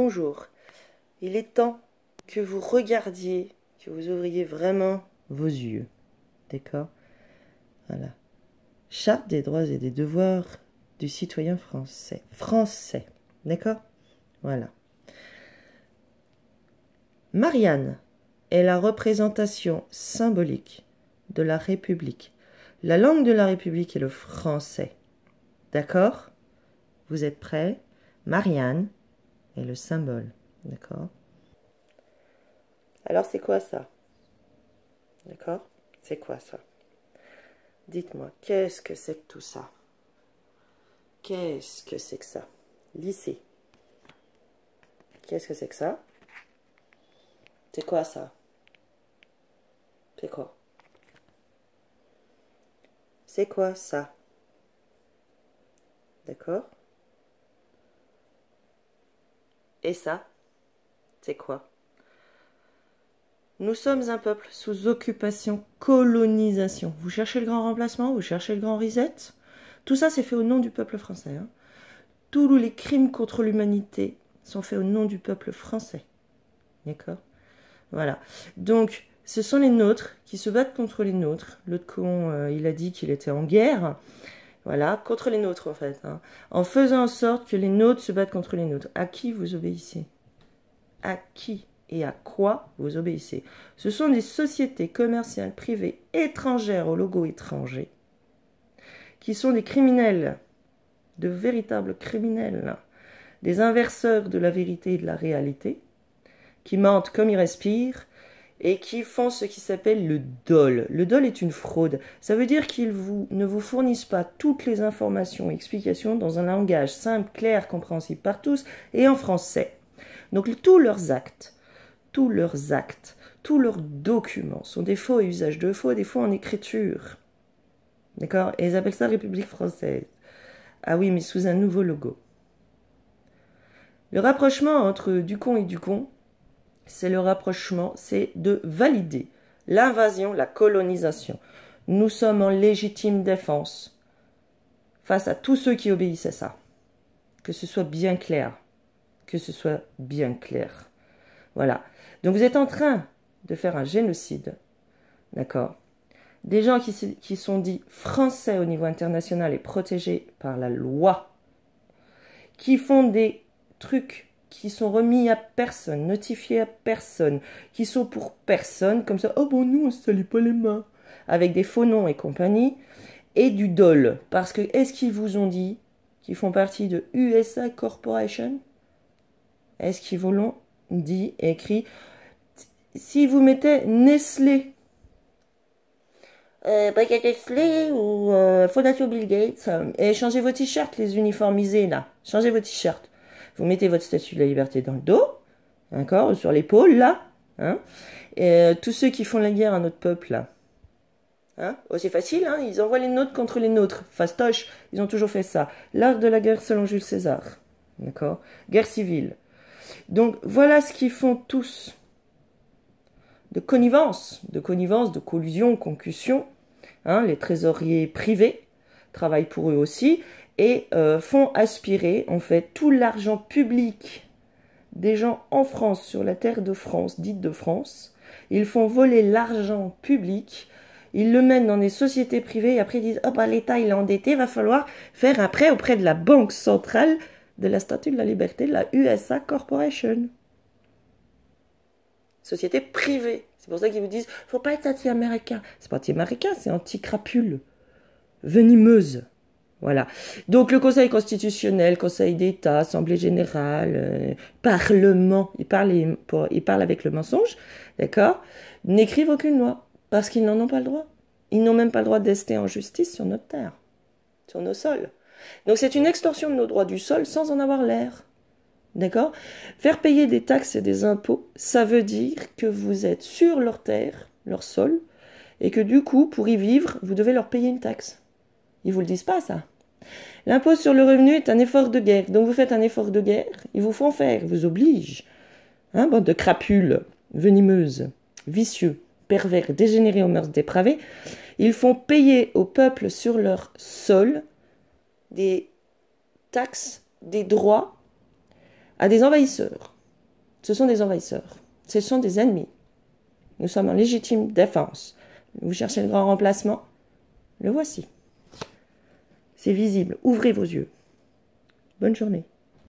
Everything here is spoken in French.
Bonjour, il est temps que vous regardiez, que vous ouvriez vraiment vos yeux. D'accord? Voilà. Charte des droits et des devoirs du citoyen français. Français. D'accord? Voilà. Marianne est la représentation symbolique de la République. La langue de la République est le français. D'accord? Vous êtes prêts? Marianne est le symbole. D'accord? Alors c'est quoi ça? D'accord? C'est quoi ça? Dites-moi, qu'est-ce que c'est que tout ça? Qu'est-ce que c'est que ça? Lycée. Qu'est-ce que c'est que ça? C'est quoi ça? C'est quoi? C'est quoi ça? D'accord? Et ça? C'est quoi? Nous sommes un peuple sous occupation, colonisation. Vous cherchez le grand remplacement? Vous cherchez le grand reset? Tout ça, c'est fait au nom du peuple français. Hein. Tous les crimes contre l'humanité sont faits au nom du peuple français. D'accord? Voilà. Donc, ce sont les nôtres qui se battent contre les nôtres. L'autre con, il a dit qu'il était en guerre. Voilà, contre les nôtres en fait. Hein. En faisant en sorte que les nôtres se battent contre les nôtres. À qui vous obéissez? À qui et à quoi vous obéissez? Ce sont des sociétés commerciales privées étrangères au logo étranger qui sont des criminels, de véritables criminels, des inverseurs de la vérité et de la réalité, qui mentent comme ils respirent et qui font ce qui s'appelle le dol. Le dol est une fraude. Ça veut dire qu'ils ne vous fournissent pas toutes les informations et explications dans un langage simple, clair, compréhensible par tous et en français. Donc tous leurs actes, tous leurs documents sont des faux et usage de faux, des faux en écriture. D'accord? Et ils appellent ça République française. Ah oui, mais sous un nouveau logo. Le rapprochement entre Ducon et Ducon, c'est le rapprochement, c'est de valider l'invasion, la colonisation. Nous sommes en légitime défense face à tous ceux qui obéissent à ça. Que ce soit bien clair. Que ce soit bien clair. Voilà. Donc vous êtes en train de faire un génocide. D'accord? Des gens qui sont dits français au niveau international et protégés par la loi. Qui font des trucs qui sont remis à personne, notifiés à personne, qui sont pour personne, comme ça, oh bon, nous, on ne se salit pas les mains, avec des faux noms et compagnie, et du dol. Parce que, est-ce qu'ils vous ont dit qu'ils font partie de USA Corporation? Est-ce qu'ils vous l'ont dit, écrit? Si vous mettez Nestlé, Brigitte Nestlé ou Fondation Bill Gates, et changez vos t-shirts, les uniformisés, là. Changez vos t-shirts. Vous mettez votre statue de la liberté dans le dos, d'accord, sur l'épaule, là. Hein, et tous ceux qui font la guerre à notre peuple, là. Hein, oh, c'est facile, hein, ils envoient les nôtres contre les nôtres. Fastoche, ils ont toujours fait ça. L'art de la guerre selon Jules César. D'accord? Guerre civile. Donc, voilà ce qu'ils font tous. De connivence, de collusion, concussion. Hein, les trésoriers privés travaillent pour eux aussi. Et font aspirer, en fait, tout l'argent public des gens en France, sur la terre de France, dite de France. Ils font voler l'argent public, ils le mettent dans des sociétés privées, et après ils disent « Oh bah l'État il est endetté, va falloir faire un prêt auprès de la Banque centrale de la Statue de la Liberté, de la USA Corporation. » Société privée. C'est pour ça qu'ils vous disent « Faut pas être anti-américain. » C'est pas anti-américain, c'est anti-crapule. Venimeuse. Voilà. Donc le Conseil constitutionnel, Conseil d'État, Assemblée générale, Parlement, ils parlent avec le mensonge, d'accord, n'écrivent aucune loi, parce qu'ils n'en ont pas le droit. Ils n'ont même pas le droit d'ester en justice sur notre terre, sur nos sols. Donc c'est une extorsion de nos droits du sol sans en avoir l'air. D'accord? Faire payer des taxes et des impôts, ça veut dire que vous êtes sur leur terre, leur sol, et que du coup, pour y vivre, vous devez leur payer une taxe. Ils vous le disent pas, ça. L'impôt sur le revenu est un effort de guerre. Donc vous faites un effort de guerre, ils vous font faire, ils vous obligent. Hein, bande de crapules, venimeuses, vicieux, pervers, dégénérés aux mœurs dépravées. Ils font payer au peuple sur leur sol des taxes, des droits, à des envahisseurs. Ce sont des envahisseurs. Ce sont des ennemis. Nous sommes en légitime défense. Vous cherchez le grand remplacement? Le voici. C'est visible. Ouvrez vos yeux. Bonne journée.